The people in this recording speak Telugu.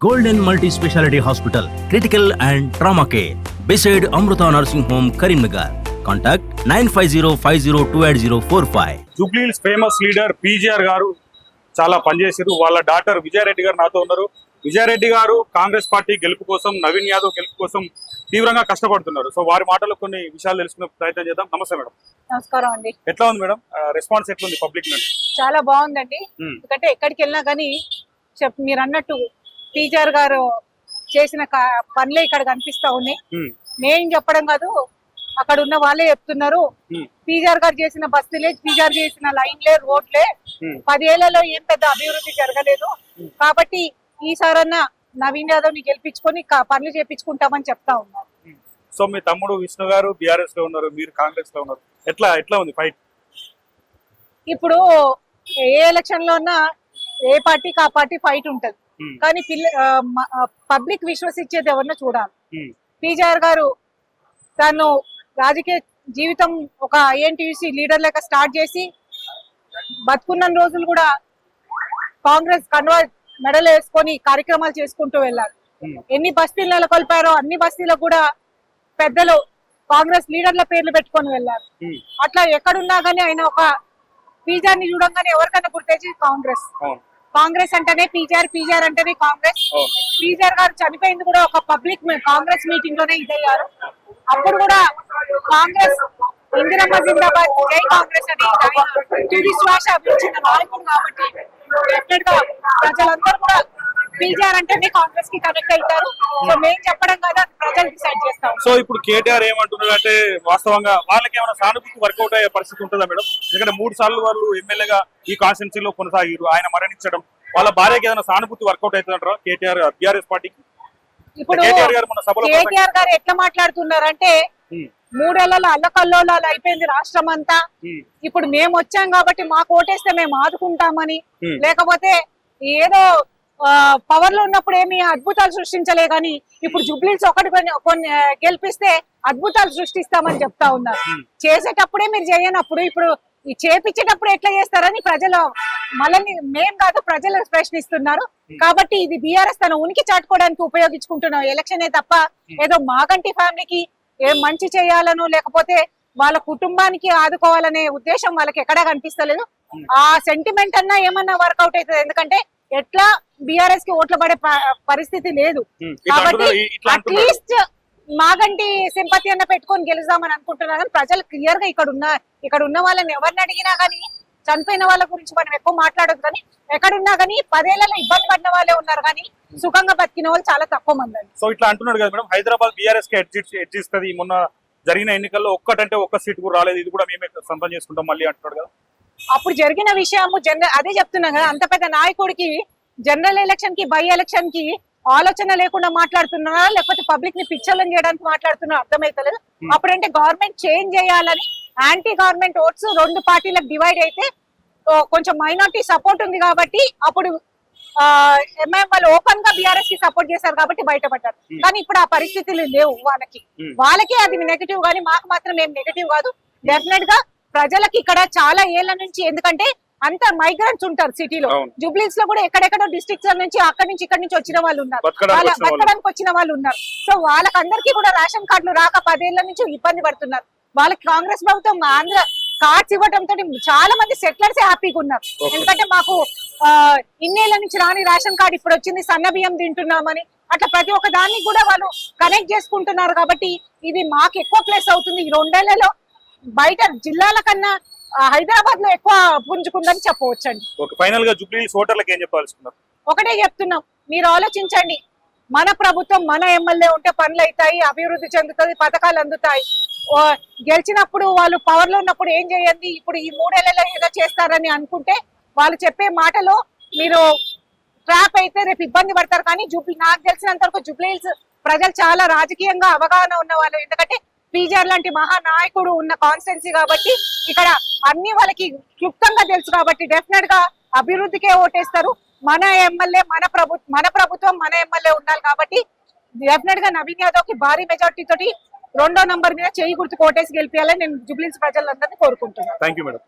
Golden Multi-Speciality Hospital, Critical and Trauma Care, beside Amruta Nursing Home, Karimnagar. Contact 9505028045. Jubilee Hills famous leader PGR గారు చాలా పనిచేశారు. వాళ్ళ డాటర్ విజయారెడ్డి గారు నాతో ఉన్నారు. విజయారెడ్డి గారు కాంగ్రెస్ పార్టీ గెలుపు కోసం, నవీన్ యాదవ్ గెలుపు కోసం తీవ్రంగా కష్టపడుతున్నారు. సో వారి మాటలో కొన్ని విషయాలు తెలుసుకునే ప్రయత్నం చేద్దాం. నమస్తే మేడం. నమస్కారం అండి. ఎట్లా ఉంది మేడం రెస్పాన్స్, ఎట్లా ఉంది పబ్లిక్ నుండి? చాలా బాగుందండి. ఎందుకంటే ఎక్కడికి వెళ్ళినా కానీ మీరు అన్నట్టు టీచర్ గారు చేసిన పనులే ఇక్కడ కనిపిస్తా ఉన్నాయి. నేను చెప్పడం కాదు, అక్కడ ఉన్న వాళ్ళే చెప్తున్నారు. పీజీఆర్ గారు చేసిన బస్తీలే, పీజీఆర్ చేసిన లైన్లే, రోడ్లే 10 ఏళ్లలో ఏం పెద్ద అభివృద్ధి జరగలేదు. కాబట్టి ఈసారన్నా నవీన్ యాదవ్ ని గెలిపించుకొని పనులు చేపించుకుంటామని చెప్తా ఉన్నారు. సో మీ తమ్ముడు విష్ణు గారు బీఆర్ఎస్ లో ఉన్నారు, మీరు కాంగ్రెస్ లో ఉన్నారు. ఎట్లా ఉంది ఫైట్? ఇప్పుడు ఏ ఎలక్షన్ లో ఉన్నా ఏ పార్టీకి ఆ పార్టీ ఫైట్ ఉంటది. కానీ పబ్లిక్ విశ్వసించేది ఎవరినో చూడాలి. పీజీఆర్ గారు తను రాజకీయ జీవితం ఒక ఐఎన్టీయూసీ లీడర్ లెక్క స్టార్ట్ చేసి బతుకున్న రోజులు కూడా కాంగ్రెస్ కండువా మెడలు వేసుకొని కార్యక్రమాలు చేసుకుంటూ వెళ్ళారు. ఎన్ని బస్తీలు నెలకొల్పారో అన్ని బస్తీలకు కూడా పెద్దలు కాంగ్రెస్ లీడర్ల పేర్లు పెట్టుకొని వెళ్ళారు. అట్లా ఎక్కడున్నా గానీ ఆయన ఒక పీజీఆర్ ని చూడంగానే ఎవరికైనా గుర్తొచ్చి కాంగ్రెస్ అంటేనే పీజీఆర్ అంటేనే కాంగ్రెస్. పీజీఆర్ గారు చనిపోయింది కూడా ఒక పబ్లిక్ కాంగ్రెస్ మీటింగ్ లోనే ఇదయ్యారు. అప్పుడు కూడా కాంగ్రెస్ ఇందిరమ్మ జిందాబాద్, జై కాంగ్రెస్ అని తుది శ్వాస ఇచ్చిన నాయకుడు. కాబట్టి డెఫినెట్ గా ప్రజలందరూ కూడా పీజీఆర్ అంటేనే కాంగ్రెస్ కి కనెక్ట్ అవుతారు. సో మేము చెప్పడం కదా, ప్రజలు డిసైడ్ చేస్తాం. సో ఇప్పుడు కేటీఆర్ ఏమంటున్నారు అంటే, వాస్తవంగా వాళ్ళకి ఏమైనా సానుభూతి వర్కౌట్ అయ్యే పరిస్థితి ఉంటుందా మేడం? ఎందుకంటే 3 సార్లు వాళ్ళు ఎమ్మెల్యేగా ఈ కాన్స్టిట్యూన్సీలో కొనసాగారు. ఆయన మరణించడం వాళ్ళ భార్యకి ఏదైనా సానుభూతి వర్కౌట్ అవుతుందంటారా కేటీఆర్ బీఆర్ఎస్ పార్టీకి? ఇప్పుడు కేటీఆర్ గారు ఎట్లా మాట్లాడుతున్నారంటే 3 ఏళ్లలో అల్లకల్లోలాలు అయిపోయింది రాష్ట్రం అంతా. ఇప్పుడు మేము వచ్చాం కాబట్టి మాకు ఓటేస్తే మేము ఆదుకుంటామని, లేకపోతే ఏదో పవర్ లో ఉన్నప్పుడు ఏమి అద్భుతాలు సృష్టించలే గాని ఇప్పుడు జూబ్లీహిల్స్ ఒకటి కొన్ని గెలిపిస్తే అద్భుతాలు సృష్టిస్తామని చెప్తా ఉన్నారు. చేసేటప్పుడే మీరు చేయనప్పుడు ఇప్పుడు ఈ చేపించేటప్పుడు ఎట్లా చేస్తారని ప్రజలు మనల్ని, మేం కాదు ప్రజలు ప్రశ్నిస్తున్నారు. కాబట్టి ఇది బీఆర్ఎస్ తన ఉనికి చాటుకోవడానికి ఉపయోగించుకుంటున్నాం ఎలక్షనే తప్ప ఏదో మాగంటి ఫ్యామిలీకి ఏం మంచి చేయాలనో లేకపోతే వాళ్ళ కుటుంబానికి ఆదుకోవాలనే ఉద్దేశం వాళ్ళకి ఎక్కడా కనిపిస్తలేదు. ఆ సెంటిమెంట్ అన్నా ఏమన్నా వర్కౌట్ అవుతుంది. ఎందుకంటే ఎట్లా బీఆర్ఎస్ కి ఓట్లు పడే పరిస్థితి లేదు. కాబట్టి అట్లీస్ట్ మాగంటి సింపతి అన్న పెట్టుకొని గెలుద్దామని అనుకుంటున్నా. కానీ ప్రజలు క్లియర్ గా ఇక్కడ ఉన్న వాళ్ళని ఎవరిని అడిగినా గానీ చనిపోయిన వాళ్ళ గురించి మనం ఎక్కువ మాట్లాడదు. కానీ ఎక్కడున్నా గానీ 10 ఏళ్లలో ఇబ్బంది పడిన వాళ్ళే ఉన్నారు, కానీ సుఖంగా బతికిన వాళ్ళు చాలా తక్కువ మంది. సో ఇట్లా అంటున్నాడు కదా మేడం, హైదరాబాద్ బీఆర్ఎస్ కి ఎడ్జిస్తుంది. మొన్న జరిగిన ఎన్నికల్లో ఒక్కటంటే ఒక్క సీట్ కూడా రాలేదు, ఇది కూడా మేమే సొంతం చేసుకుంటాం మళ్ళీ అంటున్నాడు కదా. అప్పుడు జరిగిన విషయము అదే చెప్తున్నా కదా, అంత పెద్ద నాయకుడికి జనరల్ ఎలక్షన్ కి, బై ఎలక్షన్ కి ఆలోచన లేకుండా మాట్లాడుతున్నారా లేకపోతే పబ్లిక్ ని పిచ్చర్లను చేయడానికి మాట్లాడుతున్నారా అర్థమైతలేదు. అప్పుడంటే గవర్నమెంట్ చేంజ్ చేయాలని యాంటీ గవర్నమెంట్ ఓట్స్ 2 పార్టీలకు డివైడ్ అయితే కొంచెం మైనారిటీ సపోర్ట్ ఉంది కాబట్టి అప్పుడు ఎంఐఎం వాళ్ళు ఓపెన్ గా బీఆర్ఎస్ కి సపోర్ట్ చేశారు కాబట్టి బయటపడ్డారు. కానీ ఇప్పుడు ఆ పరిస్థితులు లేవు. వాళ్ళకి అది నెగటివ్, కానీ మాకు మాత్రం ఏం నెగటివ్ కాదు. డెఫినెట్ గా ప్రజలకి ఇక్కడ చాలా ఏళ్ల నుంచి, ఎందుకంటే అంత మైగ్రెంట్స్ ఉంటారు సిటీలో. జూబ్లీహిల్స్ లో కూడా ఎక్కడెక్కడో డిస్ట్రిక్ట్స్ నుంచి అక్కడి నుంచి ఇక్కడి నుంచి వచ్చిన వాళ్ళు ఉన్నారు, బతకడానికి వచ్చిన వాళ్ళు ఉన్నారు. సో వాళ్ళకందరికీ కూడా రేషన్ కార్డులు రాక 10 ఏళ్ల నుంచి ఇబ్బంది పడుతున్నారు. వాళ్ళకి కాంగ్రెస్ ప్రభుత్వం ఆంధ్ర కార్డ్స్ ఇవ్వడంతో చాలా మంది సెటిలర్స్ హ్యాపీగా ఉన్నారు. ఎందుకంటే మాకు ఇన్నేళ్ల నుంచి రాని రేషన్ కార్డు ఇప్పుడు వచ్చింది, సన్న బియ్యం తింటున్నామని. అట్లా ప్రతి ఒక్క దాన్ని కూడా వాళ్ళు కనెక్ట్ చేసుకుంటున్నారు. కాబట్టి ఇది మాకు ఎక్కువ ప్లేస్ అవుతుంది. ఈ 2 ఏళ్లలో బయట జిల్లాల కన్నా హైదరాబాద్ లో ఎక్కువ పుంజుకుందని చెప్పవచ్చండి. ఫైనల్ గా జూబ్లీహిల్స్ ఓటర్లకు ఏం చెప్పాల్సుకున్నారు? ఒకటే చెప్తున్నాం, మీరు ఆలోచించండి. మన ప్రభుత్వం, మన ఎమ్మెల్యే ఉంటే పనులు అవుతాయి, అభివృద్ధి చెందుతుంది, పథకాలు అందుతాయి. గెలిచినప్పుడు వాళ్ళు పవర్ లో ఉన్నప్పుడు ఏం చేయండి, ఇప్పుడు ఈ 3 ఏళ్లలో ఏదో చేస్తారని అనుకుంటే వాళ్ళు చెప్పే మాటలో మీరు ట్రాప్ అయితే రేపు ఇబ్బంది పడతారు. కానీ నాకు తెలిసినంత వరకు జూబ్లీహిల్స్ ప్రజలు చాలా రాజకీయంగా అవగాహన ఉన్న వాళ్ళు. ఎందుకంటే పీజీఆర్ లాంటి మహానాయకుడు ఉన్న కాన్స్టిట్యున్సీ కాబట్టి ఇక్కడ అన్ని వాళ్ళకి క్లుప్తంగా తెలుసు. కాబట్టి డెఫినెట్ గా అభివృద్ధికే ఓటేస్తారు. మన ఎమ్మెల్యే, మన ప్రభుత్వం, మన ఎమ్మెల్యే ఉండాలి. కాబట్టి డెఫినెట్ గా నవీన్ యాదవ్ కి భారీ మెజార్టీ తోటి 2వ నంబర్ మీద చేయి గుర్తు ఓటేసి గెలిపించాలని నేను జూబ్లీహిల్స్ ప్రజలందరినీ కోరుకుంటున్నాను. Thank you madam.